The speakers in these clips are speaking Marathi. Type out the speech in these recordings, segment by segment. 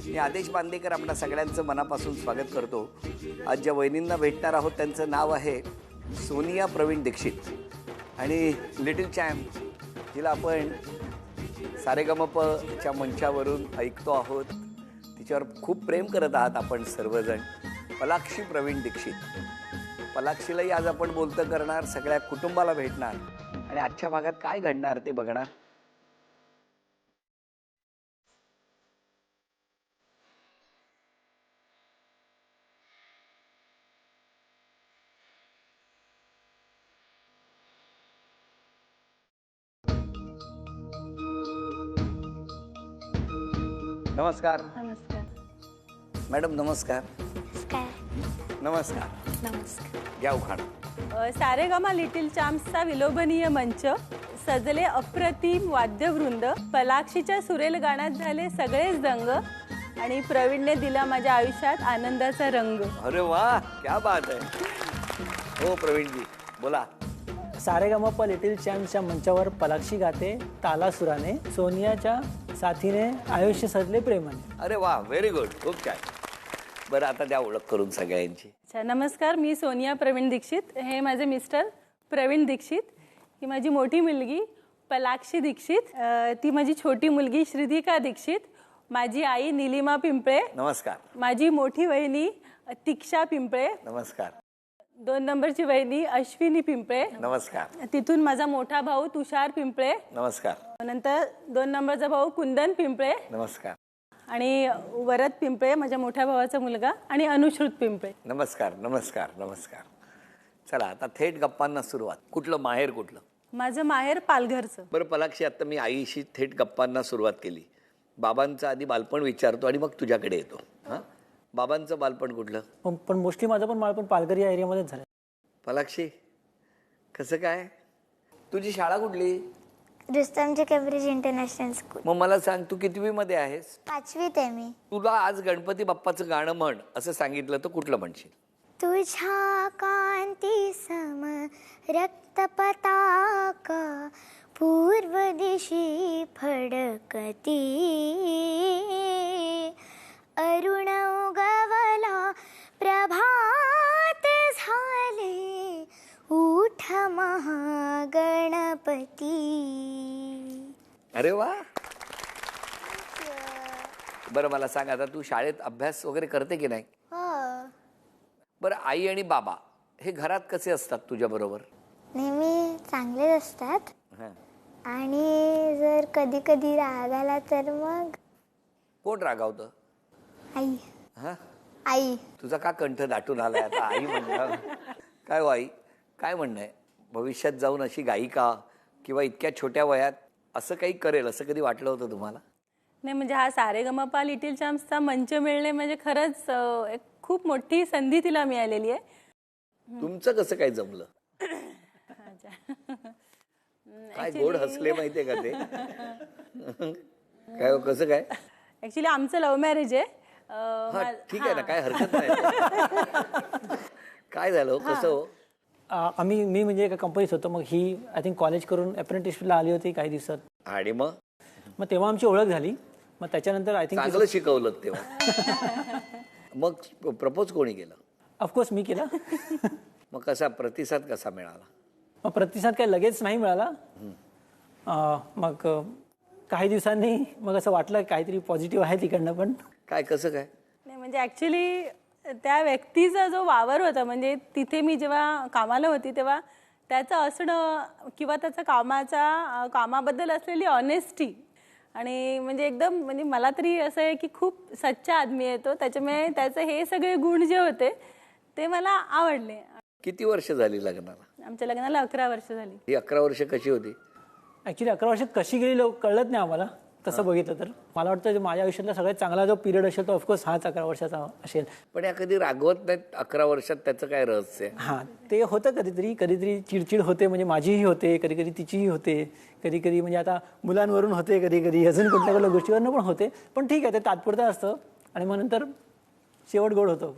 मी आदेश बांदेकर आपल्या सगळ्यांचं मनापासून स्वागत करतो. आज ज्या वहिनींना भेटणार आहोत त्यांचं नाव आहे सोनिया प्रवीण दीक्षित आणि लिटिल चॅम्प, जिला आपण सारेगमपच्या मंचावरून ऐकतो आहोत. तिच्यावर खूप प्रेम करत आहात आपण सर्वजण. पलाक्षी प्रवीण दीक्षित. पलाक्षीलाही आज आपण बोलतं करणार, सगळ्या कुटुंबाला भेटणार आणि आजच्या भागात काय घडणार ते बघणार. नमस्कार. नमस्कार. मॅडम नमस्कार. नमस्कार. नमस्कार. घ्या उखाणा. सारेगमा लिटिल चॅम्प्सचा विलोभनीय मंच, सजले अप्रतिम वाद्यवृंद, पलाक्षीच्या सुरेल गाण्यात झाले सगळेच दंग आणि प्रवीणने दिला माझ्या आयुष्यात आनंदाचा रंग. अरे वा, क्या बात आहे. हो प्रवीणजी बोला. सारेगमप लिटिल चॅम्प्सच्या मंचावर पलाक्षी गाते तालासुराने, सोनियाच्या साथीने आयुष्य सजले प्रेमाने. अरे वा, व्हेरी गुड, खूप छान. बरं आता द्या ओळख करून सगळ्यांची. अच्छा, नमस्कार. मी सोनिया प्रवीण दीक्षित. हे माझे मिस्टर प्रवीण दीक्षित. ही माझी मोठी मुलगी पलाक्षी दीक्षित. ती माझी छोटी मुलगी श्रीदिका दीक्षित. माझी आई निलिमा पिंपळे. नमस्कार. माझी मोठी वहिनी तिक्षा पिंपळे. नमस्कार. 2 नंबरची वहिनी अश्विनी पिंपळे. नमस्कार. तिथून माझा मोठा भाऊ तुषार पिंपळे. नमस्कार. नंतर 2 नंबरचा भाऊ कुंदन पिंपळे नमस्कार. आणि वरद पिंपळे माझ्या मोठ्या भावाचा मुलगा आणि अनुश्रुत पिंपळे. नमस्कार. नमस्कार. नमस्कार. चला आता थेट गप्पांना सुरुवात. कुठलं माहेर कुठलं? माझं माहेर पालघरचं. बरं पलाक्षी, आता मी आईशी थेट गप्पांना सुरुवात केली. बाबांचं आधी बालपण विचारतो आणि मग तुझ्याकडे येतो. हां, बाबांचं बालपण कुठलं? पण मोस्टली माझं पण बालपण पालघर या एरियामध्येच झालं. पलाक्षी कसं काय? तुझी शाळा कुठली? Rustomjee Cambridge international school. मग मला सांग, तू कितवीमध्ये आहेस? 5वीत आहे मी. तुला आज गणपती बाप्पाचं गाणं म्हण असं सांगितलं तर कुठलं म्हणशील? तुझ्या कांती सम रक्त पताका पूर्व दिशी फडकती, अरुण उगवला प्रभात झाले, उठ महागणपती. अरे वा. बरं मला सांग, आता तू शाळेत अभ्यास वगैरे करते की नाही? हो, बरं आई आणि बाबा हे घरात कसे असतात तुझ्या बरोबर? नेहमी चांगलेच असतात. हां. आणि जर कधी कधी राग आला तर मग कोण रागावतं? आई. हां, आई. तुझा का कंठ दाटून आलाय आता आई म्हणणार? काय हो आई, काय म्हणणं आहे? भविष्यात जाऊन अशी गायिका किंवा इतक्या छोट्या वयात असं काही करेल असं कधी वाटलं होतं तुम्हाला? नाही, म्हणजे हा सारेगमपा लिटिल चॅम्प्सचा मंच मिळणे म्हणजे खरंच एक खूप मोठी संधी तिला मिळालेली आहे. तुमचं कसं काय जमलं? काय गोड हसले माहितीये का ते? काय हो, कसं काय? ऍक्च्युली आमचं लव्ह मॅरेज आहे. हा ठीक आहे ना, काय हरकत नाही. काय झालं हो, कसं हो? मी म्हणजे एका कंपनीत होतो. मग ही आय थिंक कॉलेज करून अप्रेंटिसशिपला आली होती काही दिवसात. आणि मग तेव्हा आमची ओळख झाली. मग त्याच्यानंतर आय थिंक चांगलं शिकवलं तेव्हा. मग प्रपोज कोणी केलं? ऑफकोर्स मी केला. मग कसा प्रतिसाद कसा मिळाला? मग प्रतिसाद काही लगेच नाही मिळाला. मग काही दिवसांनी मग असं वाटलं काहीतरी पॉझिटिव्ह आहे तिकडनं. पण काय कसं काय? नाही, म्हणजे ॲक्च्युली त्या व्यक्तीचा जो वावर होता, म्हणजे तिथे मी जेव्हा कामाला होती तेव्हा त्याचं असणं किंवा त्याचा कामाबद्दल असलेली ऑनेस्टी आणि म्हणजे एकदम म्हणजे मला तरी असं आहे की खूप सच्चा आदमी आहे तो. त्याच्यामुळे त्याचे हे सगळे गुण जे होते ते मला आवडले. किती वर्ष झाली लग्नाला? आमच्या लग्नाला 11 वर्ष झाली. ही 11 वर्ष कशी होती? ॲक्च्युली 11 वर्षात कशी गेली कळत नाही आम्हाला. तसं बघितलं तर मला वाटतं माझ्या आयुष्यातला सगळ्यात चांगला जो पिरियड असेल तो ऑफकोर्स हाच 11 वर्षाचा असेल. पण या कधी रागवत नाहीत 11 वर्षात, त्याचं काय रहस्य आहे? हां, ते होतं कधीतरी चिडचिड होते. म्हणजे माझीही होते, कधी कधीची होते, कधी म्हणजे आता मुलांवरून होते, कधी अजून कुठल्या कुठल्या गोष्टीवरून पण होते. पण ठीक आहे, ते तात्पुरतं असतं आणि मग नंतर शेवट गोड होतो.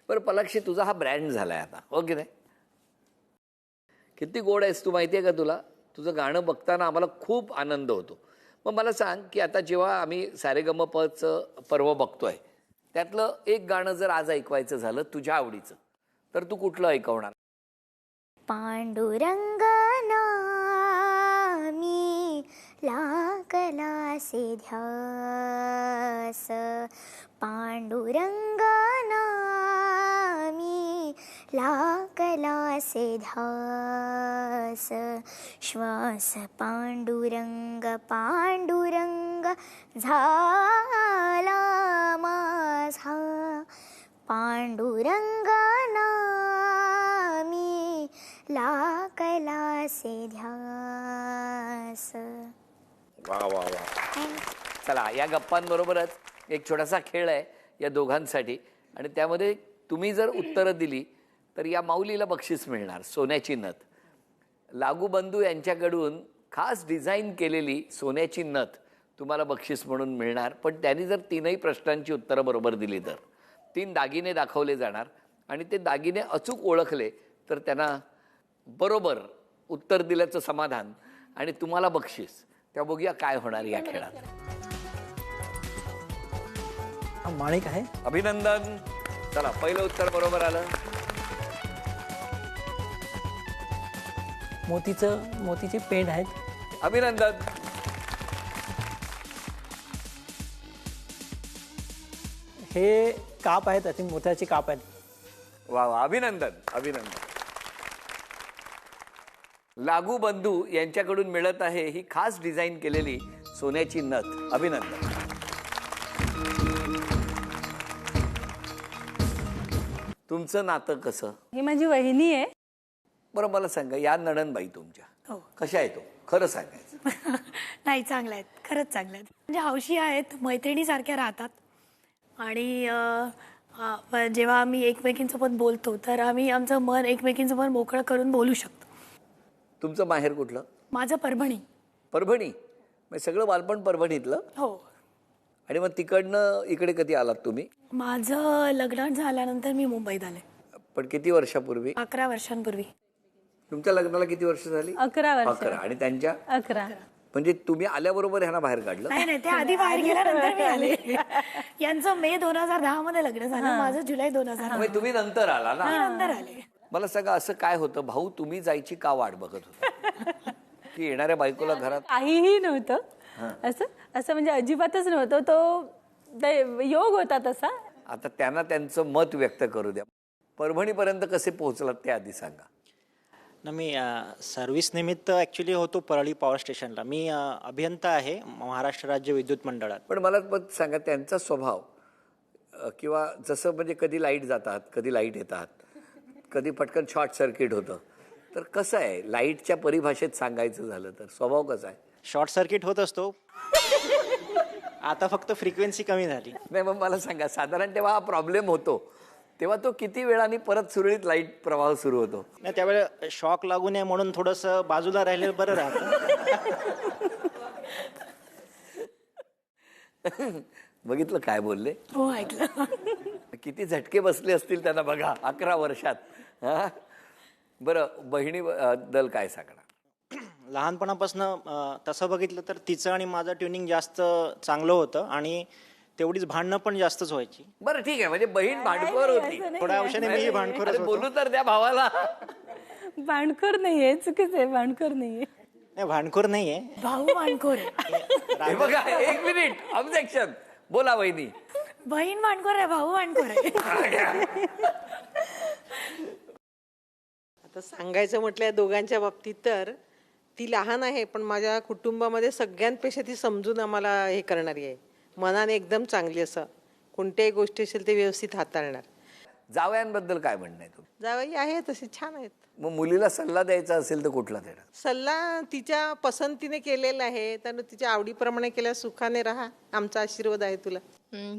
बरं पलाक्षी, तुझा हा ब्रँड झालाय आता, हो की नाही? किती गोड आहेस तू माहिती आहे का तुला? तुझं गाणं बघताना आम्हाला खूप आनंद होतो. मग मला सांग की आता जेव्हा आम्ही सारेगमपचं पर्व बघतोय त्यातलं एक गाणं जर आज ऐकवायचं झालं तुझ्या आवडीचं तर तू कुठलं ऐकवणार? पांडुरंग नामी लागलासे ध्यास, पांडुरंग नामी लागलासे ध्यास, श्वास पांडुरंग पांडुरंग झाला माझा, पांडुरंग नामी लागलासे ध्यास. वा वा वा. चला या गप्पांबरोबरच एक छोटासा खेळ आहे या दोघांसाठी आणि त्यामध्ये तुम्ही जर उत्तरं दिली तर या माऊलीला बक्षीस मिळणार, सोन्याची नथ. लागू बंधू यांच्याकडून खास डिझाईन केलेली सोन्याची नथ तुम्हाला बक्षीस म्हणून मिळणार. पण त्यांनी जर तीनही प्रश्नांची उत्तरं बरोबर दिली तर 3 दागिने दाखवले जाणार आणि ते दागिने अचूक ओळखले तर त्यांना बरोबर उत्तर दिल्याचं समाधान आणि तुम्हाला बक्षीस. त्या बघूया काय होणार या खेळात. हा माणिक आहे. अभिनंदन. चला पहिलं उत्तर बरोबर आलं. मोतीचे पेंड आहेत. अभिनंदन. हे काप आहेत, अति मोत्याचे काप आहेत. वा वा. अभिनंदन अभिनंदन. लागू बंधू यांच्याकडून मिळत आहे ही खास डिझाईन केलेली सोन्याची नथ. अभिनंदन. तुमचं नातं कसं? ही माझी वहिनी आहे. बरं मला सांगा या नणंदबाई तुमच्या हो. कशा आहे तो खरं सांगायचं? नाही, चांगल्या आहेत, खरंच चांगल्या आहेत. म्हणजे हौशी आहेत, मैत्रिणीसारख्या राहतात आणि जेव्हा आम्ही एकमेकींसोबत बोलतो तर आम्ही आमचं मन एकमेकींसोबत मोकळं करून बोलू शकतो. तुमचं माहेर कुठलं? माझं परभणी. परभणी. मग सगळं बालपण परभणीतलं? हो. आणि मग तिकडनं इकडे कधी आलात तुम्ही? माझं लग्न झाल्यानंतर मी मुंबईत आले. पण किती वर्षापूर्वी? 11 वर्षांपूर्वी. तुमच्या लग्नाला किती वर्ष झाली? 11 वर्ष. 11. आणि त्यांच्या? 11. म्हणजे तुम्ही आल्याबरोबर ह्यांना बाहेर काढलं? नाही नाही, ते आधी बाहेर गेल्यानंतर मी आले. यांचं मे 2010 मध्ये लग्न झालं, माझं जुलै 2000 मग तुम्ही नंतर आला ना? नंतर आले. मला सांगा असं काय होतं भाऊ तुम्ही जायची का वाट बघत होता की येणाऱ्या बायकोला घरात? काहीही नव्हतं असं असं म्हणजे अजिबातच नव्हतं. तो योग होता तसा. आता त्यांना त्यांचं मत व्यक्त करू द्या. परभणीपर्यंत कसे पोहोचलात ते आधी सांगा ना. मी सर्व्हिस निमित्त ॲक्च्युली होतो परळी पॉवर स्टेशनला. मी अभियंता आहे महाराष्ट्र राज्य विद्युत मंडळात. पण मला पण सांगा त्यांचा स्वभाव किंवा जसं म्हणजे कधी लाईट जातात कधी लाईट येतात कधी पटकन शॉर्ट सर्किट होतं तर कसं आहे लाईटच्या परिभाषेत सांगायचं झालं तर स्वभाव कसा आहे? शॉर्ट सर्किट होत असतो. आता फक्त फ्रिक्वेन्सी कमी झाली. नाही मग मला सांगा साधारण तेव्हा हा प्रॉब्लेम होतो तेव्हा तो किती वेळाने परत सुरळीत लाईट प्रवाह सुरू होतो? नाही त्यावेळेला शॉक लागू नये म्हणून थोडंसं बाजूला राहिलेलं बरं राहतं. बघितलं काय बोलले? हो, ऐकलं. किती झटके बसले असतील त्यांना बघा 11 वर्षात. हा बरं बहिणी दल काय सांगणार? लहानपणापासून तसं बघितलं तर तिचं आणि माझं ट्युनिंग जास्त चांगलं होतं आणि तेवढीच भांडणं पण जास्तच व्हायची. बरं ठीक आहे म्हणजे बहीण भांडखोर होती. थोड्या अंशाने मीही भांडखोरच होतो. बोलू तर त्या भावाला. भांडखोर नाहीये, चुकीच आहे. भांडखोर नाहीये. नाही भांडखोर नाहीये. भाऊ मानखोर आहे. हे बघा 1 मिनिट ऑब्जेक्शन. बोला वहिनी. बहीण मानखोर आहे, भाऊ मानखोर आहे. आता सांगायचं म्हटलं दोघांच्या बाबतीत तर ती लहान आहे पण माझ्या कुटुंबामध्ये सगळ्यांपेक्षा ती समजून आम्हाला हे करणारी आहे. मनाने एकदम चांगली, असं कोणत्याही गोष्टी असेल ते व्यवस्थित हाताळणार. जावयांबद्दल काय म्हणणं आहे तुमचं? जावई आहे तसे छान आहेत. मग मुलीला सल्ला द्यायचा असेल तर कुठला देणार? सल्ला तिच्या पसंतीने केलेला आहे, त्यानं तिच्या आवडीप्रमाणे केल्या. सुखाने राहा, आमचा आशीर्वाद आहे तुला.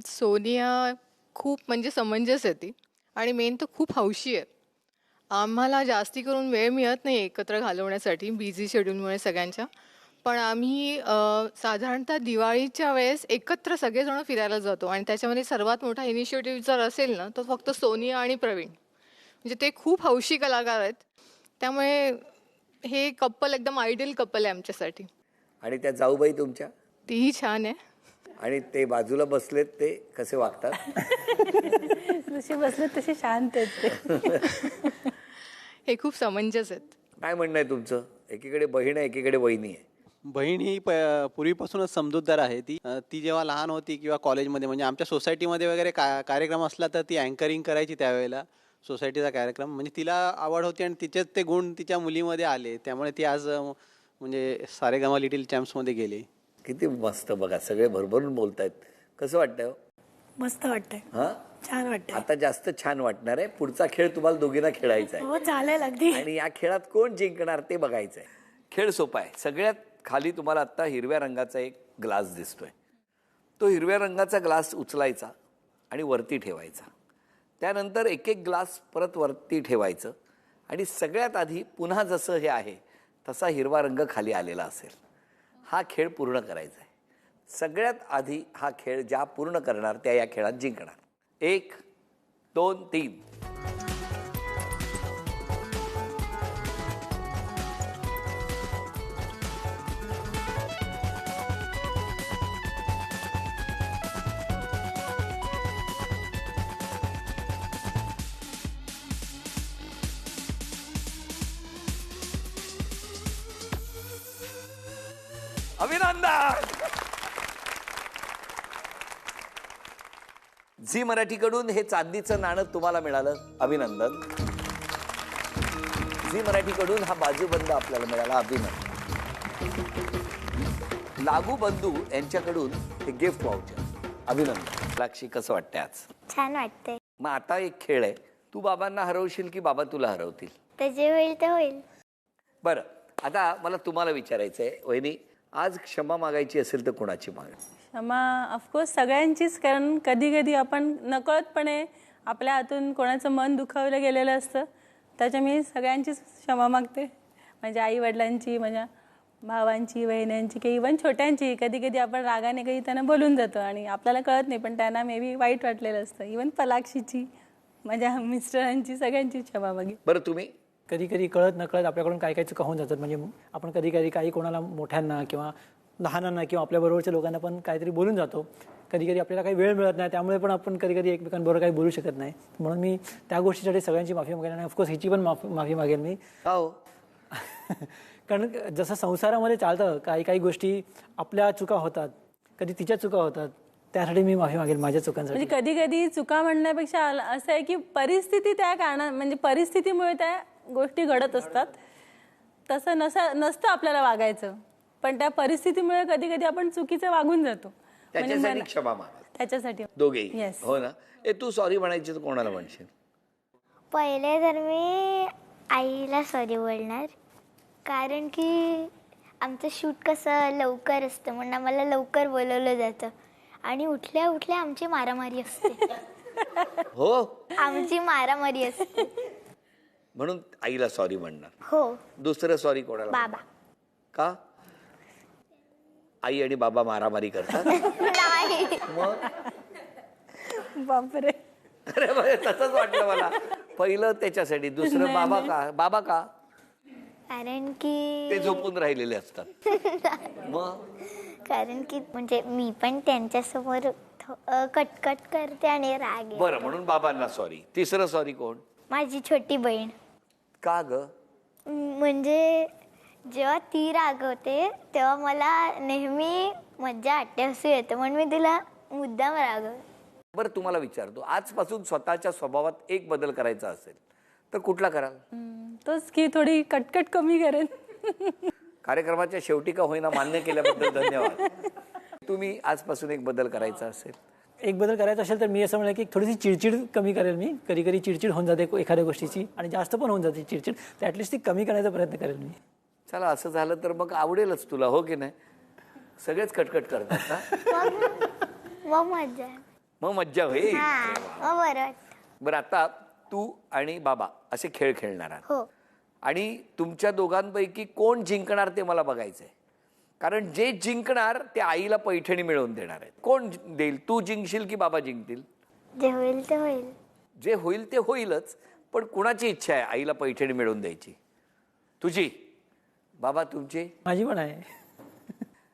सोनिया खूप म्हणजे समंजस आहे ती आणि मेन तर खूप हौशी आहे. आम्हाला जास्ती करून वेळ मिळत नाही एकत्र घालवण्यासाठी बिझी शेड्यूलमुळे सगळ्यांच्या. पण आम्ही साधारणतः दिवाळीच्या वेळेस एकत्र सगळेजण फिरायला जातो आणि त्याच्यामध्ये सर्वात मोठा इनिशिएटिव्ह जर असेल ना तो फक्त सोनिया आणि प्रवीण. म्हणजे ते खूप हौशी कलाकार आहेत त्यामुळे हे कपल एकदम आयडियल कपल आहे आमच्यासाठी. आणि त्या जाऊबाई तुमच्या? तीही छान आहे. आणि ते बाजूला बसलेत ते कसे वागतात? जसे बसले तसे शांत आहेत ते. हे खूप समंजस आहेत. काय म्हणणं आहे तुमचं? एकीकडे बहीण आहे, एकीकडे वहिनी आहे. बहीण ही पूर्वीपासूनच समजूतदार आहे. ती जेव्हा लहान होती किंवा कॉलेजमध्ये म्हणजे आमच्या सोसायटीमध्ये वगैरे कार्यक्रम असला तर ती अँकरिंग करायची त्यावेळेला सोसायटीचा कार्यक्रम. म्हणजे तिला आवड होती आणि तिचेच ते गुण तिच्या मुलीमध्ये आले. त्यामुळे ती आज म्हणजे सारेगामा लिटिल चॅम्प्समध्ये गेली. किती मस्त बघा, सगळे भरभरून बोलतायत. कसं वाटतंय? मस्त वाटतंय. हा, छान वाटतंय. आता जास्त छान वाटणार आहे. पुढचा खेळ तुम्हाला दोघींना खेळायचा आहे हो चालेल अगदी. आणि या खेळात कोण जिंकणार ते बघायचं आहे. खेळ सोपा आहे. सगळ्यात खाली तुम्हाला आता हिरव्या रंगाचा एक ग्लास दिसतोय. तो हिरव्या रंगाचा ग्लास उचलायचा आणि वरती ठेवायचा. त्यानंतर एक एक ग्लास परत वरती ठेवायचं आणि सगळ्यात आधी पुन्हा जसं हे आहे तसा हिरवा रंग खाली आलेला असेल. हा खेळ पूर्ण करायचा आहे. सगळ्यात आधी हा खेळ ज्या पूर्ण करणार त्या या खेळात जिंकणार. 1 2 3. अभिनंदन. झी मराठीकडून हे चांदीचं नाणं तुम्हाला मिळालं. अभिनंदन. झी मराठीकडून हा बाजूबंद आपल्याला मिळाला. अभिनंदन. लागू बंधू यांच्याकडून हे गिफ्ट वाउचर. अभिनंदन. लाक्षी, कसं वाटतंय आज? छान वाटतंय. मग आता एक खेळ आहे. तू बाबांना हरवशील की बाबा तुला हरवतील? तर जे होईल ते होईल. बरं, आता मला तुम्हाला विचारायचं आहे, वहिनी, आज क्षमा मागायची असेल तर कोणाची माग? क्षमा ऑफकोर्स सगळ्यांचीच, कारण कधी कधी आपण नकळतपणे आपल्या हातून कोणाचं मन दुखावलं गेलेलं असतं. त्याच्या मी सगळ्यांचीच क्षमा मागते. माझ्या आईवडिलांची, माझ्या भावांची, बहिण्यांची, की इव्हन छोट्यांची. कधी कधी आपण रागाने काही त्यांना बोलून जातो आणि आपल्याला कळत नाही, पण त्यांना मे बी वाईट वाटलेलं असतं. इव्हन पलाक्षीची, माझ्या मिस्टरांची, सगळ्यांची क्षमा मागे. बरं, तुम्ही? कधी कधी कळत नकळत आपल्याकडून काही काही चुका होऊन जातात. म्हणजे आपण कधी कधी काही कोणाला मोठ्यांना किंवा लहानांना किंवा आपल्याबरोबरच्या लोकांना पण काहीतरी बोलून जातो. कधी कधी आपल्याला काही वेळ मिळत नाही, त्यामुळे पण आपण कधी कधी एकमेकांबरोबर काही बोलू शकत नाही. म्हणून मी त्या गोष्टीसाठी सगळ्यांची माफी मागेन आणि ऑफकोर्स हिची पण माफी मागेन मी. का हो? कारण जसं संसारामध्ये चालतं, काही काही गोष्टी आपल्या चुका होतात, कधी तिच्या चुका होतात. त्यासाठी मी माफी मागेन माझ्या चुकांसाठी. म्हणजे कधी कधी चुका म्हणण्यापेक्षा असं आहे की परिस्थिती त्या कारणात, म्हणजे परिस्थितीमुळे त्या गोष्टी घडत असतात. तसं नसतं आपल्याला वागायचं, पण त्या परिस्थितीमुळे कधी कधी आपण चुकीचं वागून जातो. त्याच्यासाठी क्षमा मागा. त्याच्यासाठी दोघेही? येस. हो ना. तू सॉरी म्हणायची तर कोणाला म्हणशील? पहिले तर मी आईला सॉरी बोलणार, कारण की आमचं शूट कसं लवकर असतं म्हणून आम्हाला लवकर बोलवलं जातं आणि उठल्या उठल्या आमची मारामारी असते. हो, आमची मारामारी असते. म्हणून आईला सॉरी म्हणणार. हो. दुसरं सॉरी कोणाला? बाबा. का? आई आणि बाबा मारामारी करतात? नाही. मग बापरे. अरे बरं, तसंच वाटलं मला. पहिलं त्याच्यासाठी, दुसरं बाबा का? बाबा का? कारण की ते झोपून राहिलेले असतात. मग कारण की म्हणजे मी पण त्यांच्यासमोर कटकट करते आणि राग येतो. बरं, म्हणून बाबांना सॉरी. तिसरं सॉरी कोण? माझी छोटी बहीण. का ग? म्हणजे जेव्हा ती रागवते तेव्हा मला नेहमी मज्जा वाटते, हसू येतं, म्हणून मी तिला मुद्दाम रागवते. बरं, तुम्हाला विचारतो, आजपासून स्वतःच्या स्वभावात एक बदल करायचा असेल तर कुठला कराल? तोच की थोडी कटकट कमी करेन. कार्यक्रमाच्या शेवटी का होईना मान्य केल्याबद्दल धन्यवाद. तुम्ही आजपासून एक बदल करायचा असेल? एक बदल करायचा असेल तर मी असं म्हणेन की थोडीशी चिडचिड कमी करेल मी. कधी कधी चिडचिड होऊन जाते एखाद्या गोष्टीची आणि जास्त पण होऊन जाते चिडचिड, तर ॲटलिस्ट ती कमी करण्याचा प्रयत्न करेल मी. चला, असं झालं तर मग आवडेलच तुला, हो की नाही? सगळेच कटकट करतात ना. मग मज्जा. मग मज्जा होईल. मग बरं वाटतं. बरं, आता तू आणि बाबा असे खेळ खेळणार आहात हो. आणि तुमच्या दोघांपैकी कोण जिंकणार ते मला बघायचंय. कारण जे जिंकणार ते आईला पैठणी मिळवून देणार आहेत. कोण देईल? तू जिंकशील की बाबा जिंकतील? जे होईल ते होईल. जे होईल ते होईलच, पण कुणाची इच्छा आहे आईला पैठणी मिळवून द्यायची? तुझी? बाबा तुमची? माझी पण आहे.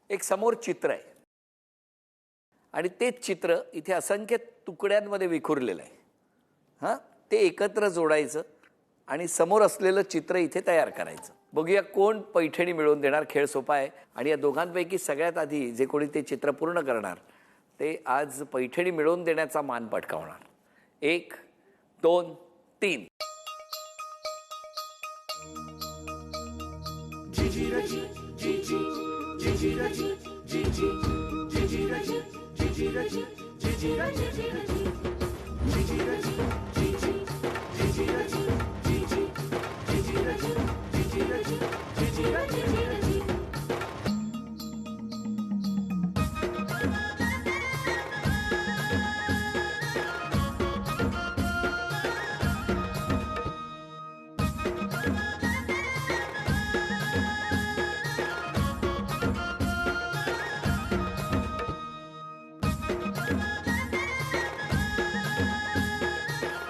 एक समोर चित्र आहे, आणि तेच चित्र इथे असंख्य तुकड्यांमध्ये विखुरलेलं आहे. हां, ते एकत्र जोडायचं आणि समोर असलेलं चित्र इथे तयार करायचं. बघूया कोण पैठणी मिळवून देणार. खेळ सोपा आहे आणि या दोघांपैकी सगळ्यात आधी जे कोणी ते चित्र पूर्ण करणार ते आज पैठणी मिळवून देण्याचा मान पटकावणार. 1, 2, 3.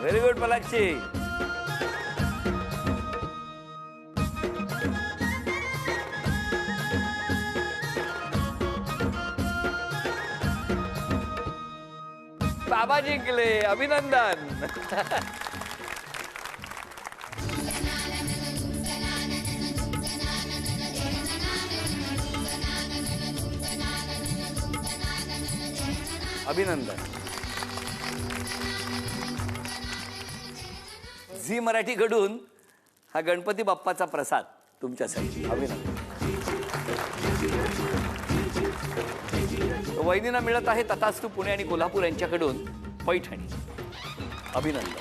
Very good Palakshi. बाबा जिंकले, अभिनंदन. अभिनंदन. झी मराठीकडून हा गणपती बाप्पाचा प्रसाद तुमच्यासाठी. अभिनंदन. वहिनींना मिळत आहे तथास्तु पुणे आणि कोल्हापूर यांच्याकडून पैठणी. अभिनंदन.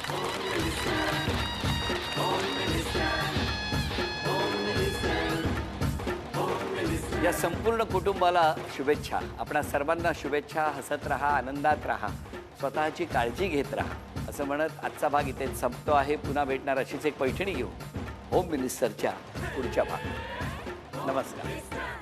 या संपूर्ण कुटुंबाला शुभेच्छा. आपणा सर्वांना शुभेच्छा. हसत राहा, आनंदात राहा, स्वतःची काळजी घेत राहा असं म्हणत आजचा भाग इथे संपतो आहे. पुन्हा भेटणार अशीच एक पैठणी घेऊ होम मिनिस्टरच्या पुढच्या भागात. नमस्कार.